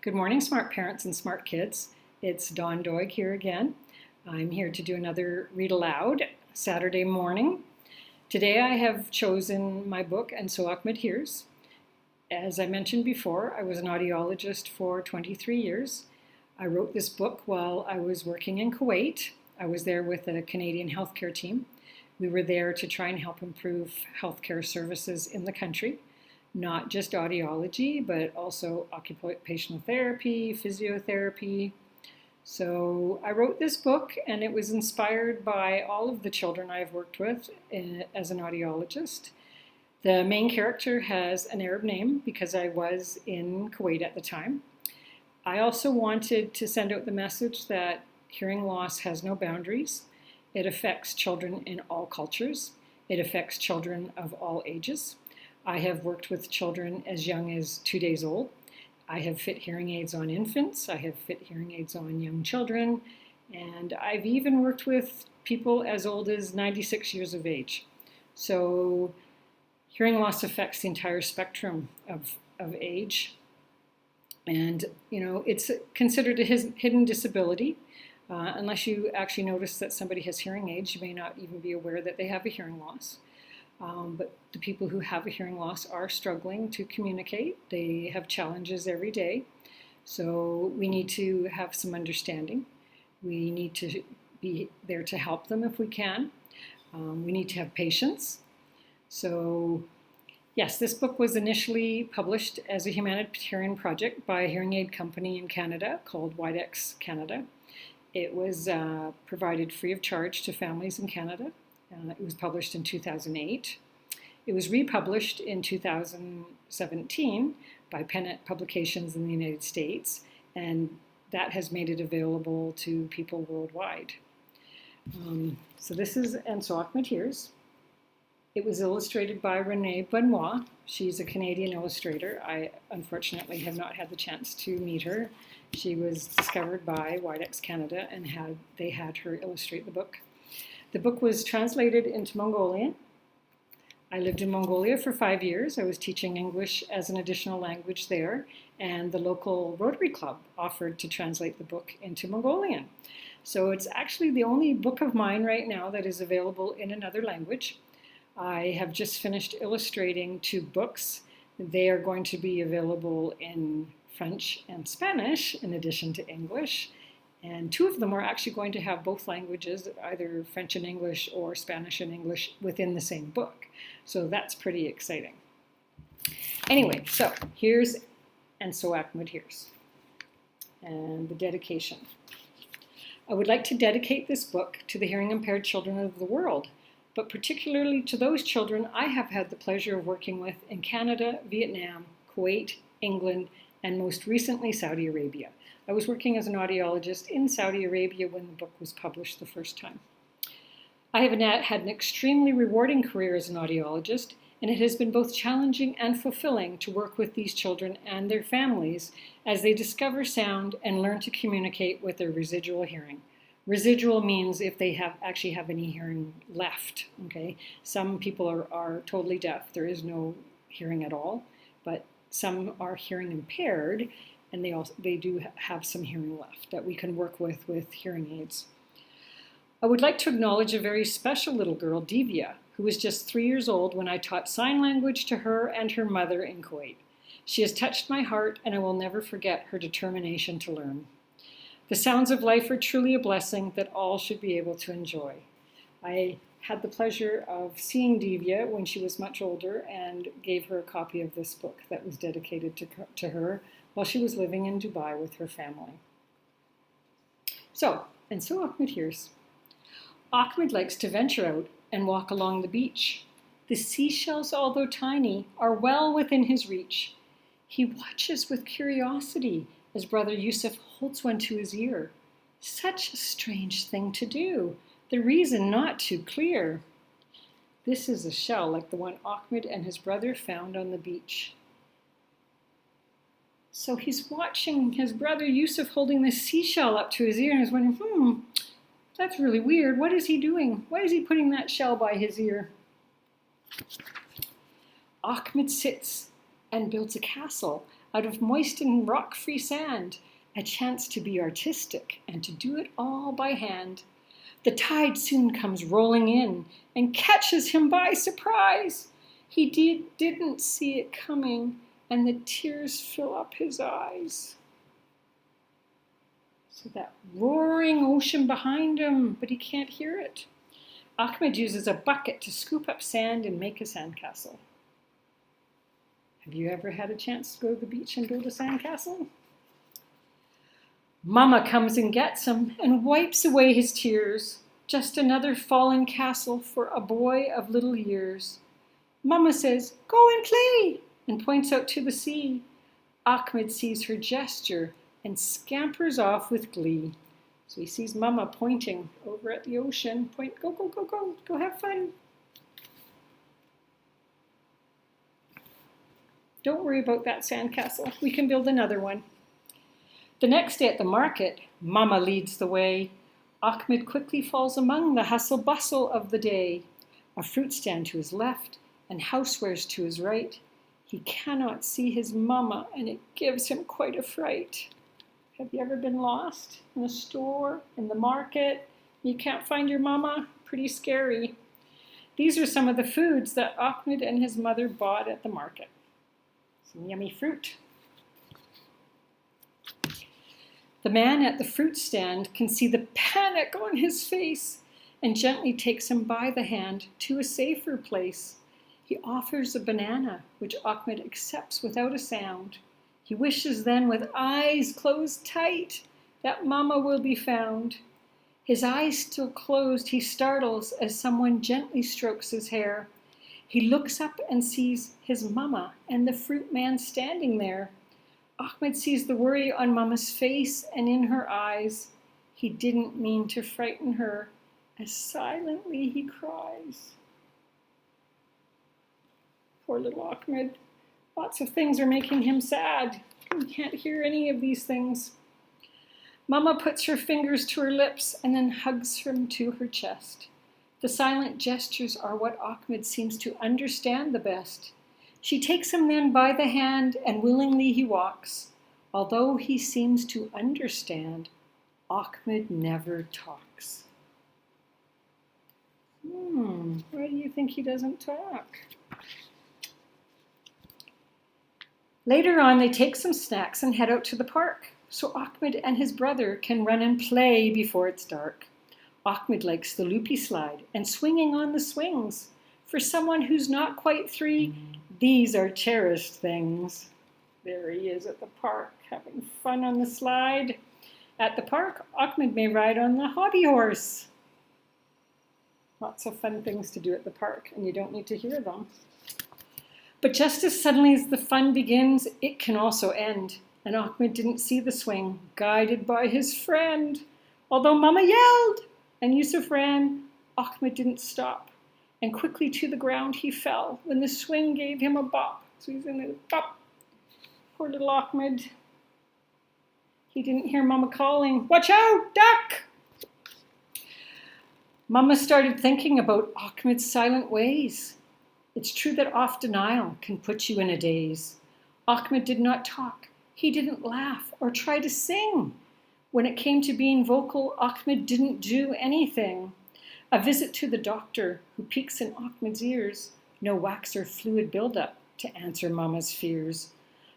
Good morning, smart parents and smart kids. It's Doig here again. I'm here to do another read aloud Saturday morning. Today I have chosen my book, And So Ahmed Hears. As I mentioned before, I was an audiologist for 23 years. I wrote this book while I was working in Kuwait. I was there with a Canadian healthcare team. We were there to try and help improve healthcare services in the country. Not just audiology, but also occupational therapy, physiotherapy. So I wrote this book, and it was inspired by all of the children I've worked with as an audiologist. The main character has an Arab name because I was in Kuwait at the time. I also wanted to send out the message that hearing loss has no boundaries. It affects children in all cultures. It affects children of all ages. I have worked with children as young as 2 days old. I have fit hearing aids on infants. I have fit hearing aids on young children. And I've even worked with people as old as 96 years of age. So hearing loss affects the entire spectrum of age. And, it's considered a hidden disability. Unless you actually notice that somebody has hearing aids, you may not even be aware that they have a hearing loss. But the people who have a hearing loss are struggling to communicate. They have challenges every day. So we need to have some understanding. We need to be there to help them if we can. We need to have patience. So yes, this book was initially published as a humanitarian project by a hearing aid company in Canada called Doig Canada. It was provided free of charge to families in Canada. It was published in 2008. It was republished in 2017 by Pennant Publications in the United States, and that has made it available to people worldwide. So this is And So Ahmed Hears. It was illustrated by Renee Benoit. She's a Canadian illustrator. I unfortunately have not had the chance to meet her. She was discovered by Doig Canada, and they had her illustrate the book. The book was translated into Mongolian. I lived in Mongolia for 5 years. I was teaching English as an additional language there, and the local Rotary Club offered to translate the book into Mongolian. So it's actually the only book of mine right now that is available in another language. I have just finished illustrating 2 books. They are going to be available in French and Spanish in addition to English. And 2 of them are actually going to have both languages, either French and English or Spanish and English, within the same book. So that's pretty exciting. Anyway, so here's And So Ahmed Hears. And the dedication. I would like to dedicate this book to the hearing impaired children of the world, but particularly to those children I have had the pleasure of working with in Canada, Vietnam, Kuwait, England, and most recently Saudi Arabia. I was working as an audiologist in Saudi Arabia when the book was published the first time. I have had an extremely rewarding career as an audiologist, and it has been both challenging and fulfilling to work with these children and their families as they discover sound and learn to communicate with their residual hearing. Residual means if they actually have any hearing left. Okay, some people are totally deaf. There is no hearing at all, but some are hearing impaired, and they do have some hearing left that we can work with hearing aids. I would like to acknowledge a very special little girl, Divya, who was just 3 years old when I taught sign language to her and her mother in Kuwait. She has touched my heart, and I will never forget her determination to learn. The sounds of life are truly a blessing that all should be able to enjoy. I had the pleasure of seeing Divya when she was much older and gave her a copy of this book that was dedicated to her while she was living in Dubai with her family. And so Ahmed hears. Ahmed likes to venture out and walk along the beach. The seashells, although tiny, are well within his reach. He watches with curiosity as Brother Yusuf holds one to his ear. Such a strange thing to do. The reason not too clear. This is a shell like the one Ahmed and his brother found on the beach. So he's watching his brother Yusuf holding this seashell up to his ear and he's wondering, that's really weird. What is he doing? Why is he putting that shell by his ear? Ahmed sits and builds a castle out of moistened rock-free sand, a chance to be artistic and to do it all by hand. The tide soon comes rolling in and catches him by surprise. He didn't see it coming, and the tears fill up his eyes. So that roaring ocean behind him, but he can't hear it. Ahmed uses a bucket to scoop up sand and make a sandcastle. Have you ever had a chance to go to the beach and build a sandcastle? Mama comes and gets him and wipes away his tears. Just another fallen castle for a boy of little years. Mama says, "Go and play," and points out to the sea. Ahmed sees her gesture and scampers off with glee. So he sees Mama pointing over at the ocean. Point, go, go, go, go, go have fun. Don't worry about that sandcastle. We can build another one. The next day at the market, Mama leads the way. Ahmed quickly falls among the hustle bustle of the day. A fruit stand to his left and housewares to his right. He cannot see his Mama, and it gives him quite a fright. Have you ever been lost in a store, in the market? You can't find your Mama? Pretty scary. These are some of the foods that Ahmed and his mother bought at the market. Some yummy fruit. The man at the fruit stand can see the panic on his face and gently takes him by the hand to a safer place. He offers a banana, which Ahmed accepts without a sound. He wishes then, with eyes closed tight, that Mama will be found. His eyes still closed, he startles as someone gently strokes his hair. He looks up and sees his Mama and the fruit man standing there. Ahmed sees the worry on Mama's face and in her eyes. He didn't mean to frighten her, as silently he cries. Poor little Ahmed. Lots of things are making him sad. He can't hear any of these things. Mama puts her fingers to her lips and then hugs him to her chest. The silent gestures are what Ahmed seems to understand the best. She takes him then by the hand, and willingly he walks. Although he seems to understand, Ahmed never talks. Why do you think he doesn't talk? Later on, they take some snacks and head out to the park, so Ahmed and his brother can run and play before it's dark. Ahmed likes the loopy slide and swinging on the swings. For someone who's not quite 3, these are cherished things. There he is at the park, having fun on the slide. At the park, Ahmed may ride on the hobby horse. Lots of fun things to do at the park, and you don't need to hear them. But just as suddenly as the fun begins, it can also end. And Ahmed didn't see the swing, guided by his friend. Although Mama yelled and Yusuf ran, Ahmed didn't stop. And quickly to the ground he fell when the swing gave him a bop. So he's in the bop. Poor little Ahmed. He didn't hear Mama calling, "Watch out, duck!" Mama started thinking about Ahmed's silent ways. It's true that oft denial can put you in a daze. Ahmed did not talk. He didn't laugh or try to sing. When it came to being vocal, Ahmed didn't do anything. A visit to the doctor who peeks in Ahmed's ears. No wax or fluid buildup to answer Mama's fears.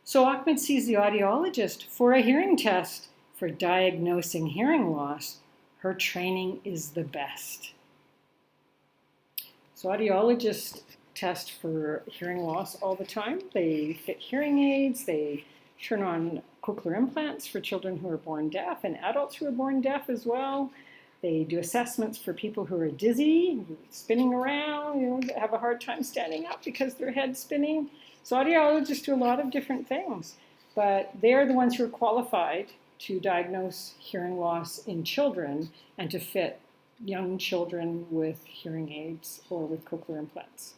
So Ahmed sees the audiologist for a hearing test for diagnosing hearing loss. Her training is the best. So audiologists test for hearing loss all the time. They fit hearing aids. They turn on cochlear implants for children who are born deaf and adults who are born deaf as well. They do assessments for people who are dizzy, spinning around, have a hard time standing up because their head's spinning. So audiologists do a lot of different things, but they're the ones who are qualified to diagnose hearing loss in children and to fit young children with hearing aids or with cochlear implants.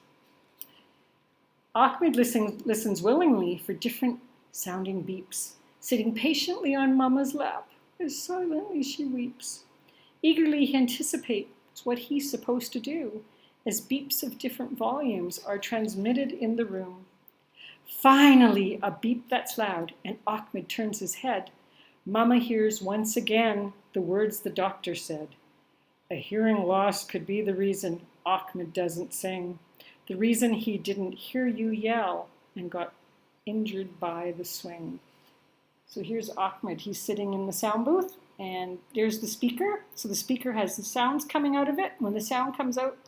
Ahmed listens willingly for different sounding beeps, sitting patiently on Mama's lap as silently she weeps. Eagerly he anticipates what he's supposed to do as beeps of different volumes are transmitted in the room. Finally, a beep that's loud, and Ahmed turns his head. Mama hears once again the words the doctor said. A hearing loss could be the reason Ahmed doesn't sing, the reason he didn't hear you yell and got injured by the swing. So here's Ahmed. He's sitting in the sound booth, and there's the speaker. So the speaker has the sounds coming out of it. When the sound comes out,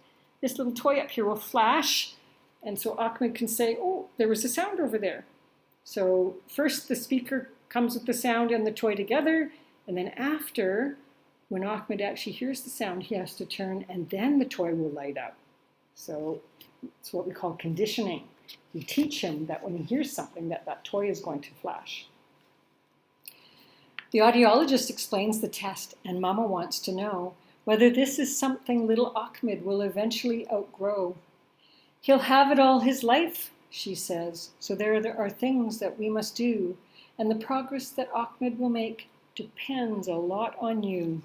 this little toy up here will flash, and so Ahmed can say, oh, there was a sound over there. So first the speaker comes with the sound and the toy together, and then after, when Ahmed actually hears the sound, he has to turn, and then the toy will light up. So it's what we call conditioning. We teach him that when he hears something, that toy is going to flash. The audiologist explains the test, and Mama wants to know whether this is something little Ahmed will eventually outgrow. He'll have it all his life, she says, so there are things that we must do, and the progress that Ahmed will make depends a lot on you.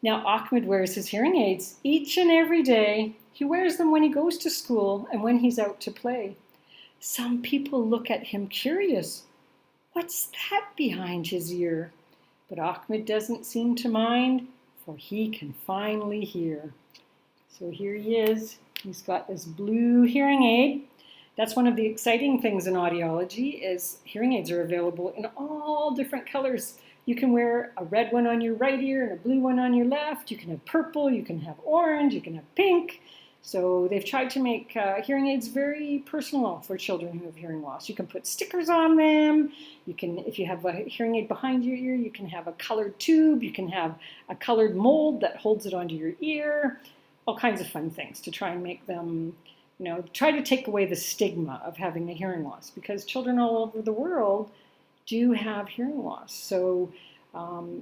Now Ahmed wears his hearing aids each and every day. He wears them when he goes to school and when he's out to play. Some people look at him curious. What's that behind his ear? But Ahmed doesn't seem to mind, for he can finally hear. So here he is. He's got this blue hearing aid. That's one of the exciting things in audiology is hearing aids are available in all different colors. You can wear a red one on your right ear and a blue one on your left. You can have purple, you can have orange, you can have pink. So they've tried to make hearing aids very personal for children who have hearing loss. You can put stickers on them. You can, if you have a hearing aid behind your ear, you can have a colored tube. You can have a colored mold that holds it onto your ear. All kinds of fun things to try and make them, try to take away the stigma of having a hearing loss, because children all over the world do have hearing loss. So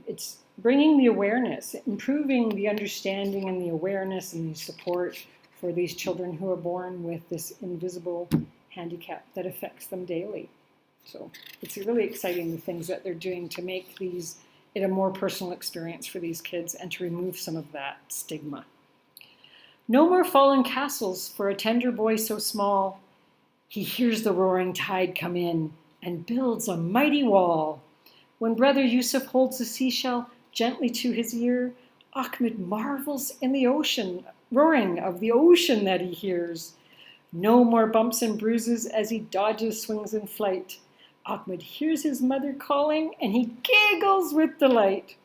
it's bringing the awareness, improving the understanding and the awareness and the support for these children who are born with this invisible handicap that affects them daily. So it's really exciting, the things that they're doing to make it a more personal experience for these kids and to remove some of that stigma. No more fallen castles for a tender boy so small. He hears the roaring tide come in and builds a mighty wall. When Brother Yusuf holds a seashell gently to his ear, Ahmed marvels in the ocean, roaring of the ocean that he hears. No more bumps and bruises as he dodges, swings in flight. Ahmed hears his mother calling and he giggles with delight.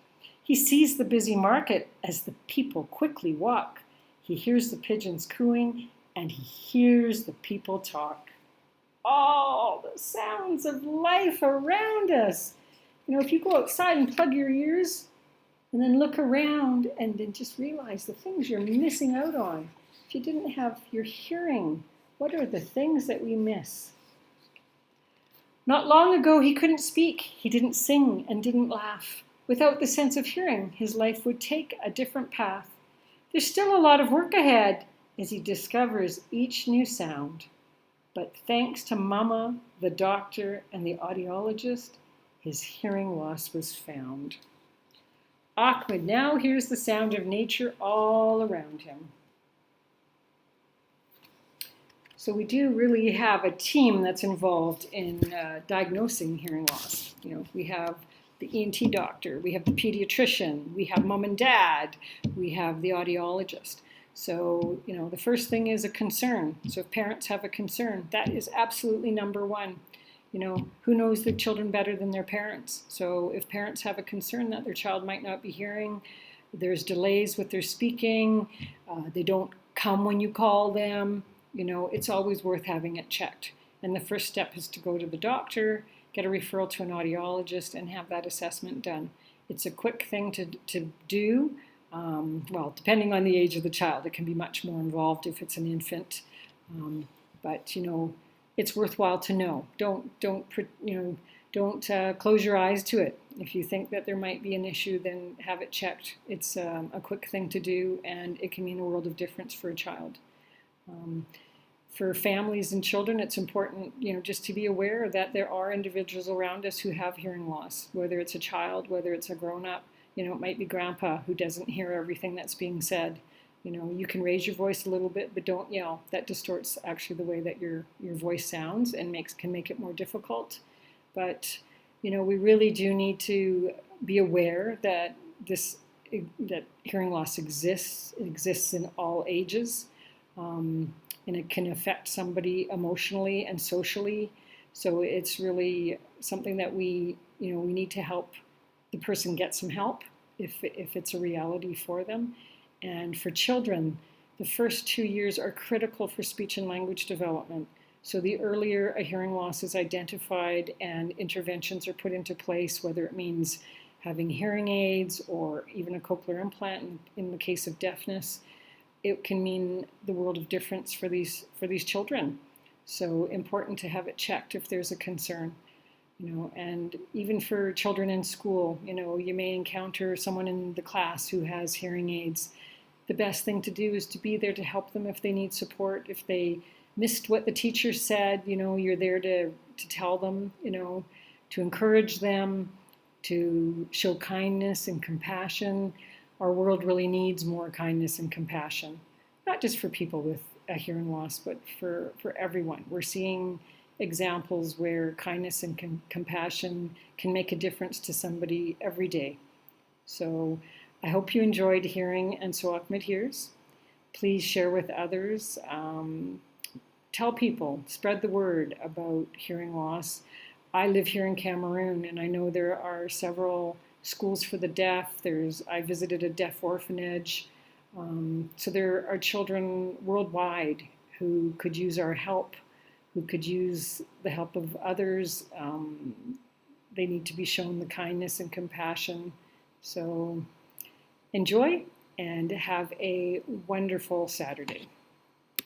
He sees the busy market as the people quickly walk. He hears the pigeons cooing and he hears the people talk. All the sounds of life around us. If you go outside and plug your ears and then look around and then just realize the things you're missing out on. If you didn't have your hearing, what are the things that we miss? Not long ago, he couldn't speak. He didn't sing and didn't laugh. Without the sense of hearing, his life would take a different path. There's still a lot of work ahead as he discovers each new sound. But thanks to Mama, the doctor, and the audiologist, his hearing loss was found. Ahmed now hears the sound of nature all around him. So we do really have a team that's involved in diagnosing hearing loss. We have the ENT doctor, we have the pediatrician, we have mom and dad, we have the audiologist. So, the first thing is a concern. So if parents have a concern, that is absolutely number one. Who knows their children better than their parents? So if parents have a concern that their child might not be hearing, there's delays with their speaking, they don't come when you call them, it's always worth having it checked. And the first step is to go to the doctor, get a referral to an audiologist, and have that assessment done. It's a quick thing to do. Depending on the age of the child, it can be much more involved if it's an infant. But it's worthwhile to know. Don't close your eyes to it. If you think that there might be an issue, then have it checked. It's a quick thing to do, and it can mean a world of difference for a child. For families and children, it's important, just to be aware that there are individuals around us who have hearing loss, whether it's a child, whether it's a grown-up. It might be grandpa who doesn't hear everything that's being said. You know, you can raise your voice a little bit, but don't yell. That distorts actually the way that your voice sounds and can make it more difficult. But you know, we really do need to be aware that that hearing loss exists. It exists in all ages, and it can affect somebody emotionally and socially. So it's really something that we need to help the person get some help if it's a reality for them. And for children, the first 2 years are critical for speech and language development. So the earlier a hearing loss is identified and interventions are put into place, whether it means having hearing aids or even a cochlear implant in the case of deafness, it can mean the world of difference for these children. So important to have it checked if there's a concern. You know, and even for children in school, you know, you may encounter someone in the class who has hearing aids. The best thing to do is to be there to help them if they need support. If they missed what the teacher said, you know, you're there to tell them, you know, to encourage them, to show kindness and compassion. Our world really needs more kindness and compassion, not just for people with a hearing loss, but for everyone. We're seeing examples where kindness and compassion can make a difference to somebody every day. So I hope you enjoyed hearing And So Ahmed Hears. Please share with others. Tell people, spread the word about hearing loss. I live here in Cameroon, and I know there are several schools for the deaf. I visited a deaf orphanage. So there are children worldwide who could use our help, who could use the help of others. They need to be shown the kindness and compassion. So enjoy and have a wonderful Saturday.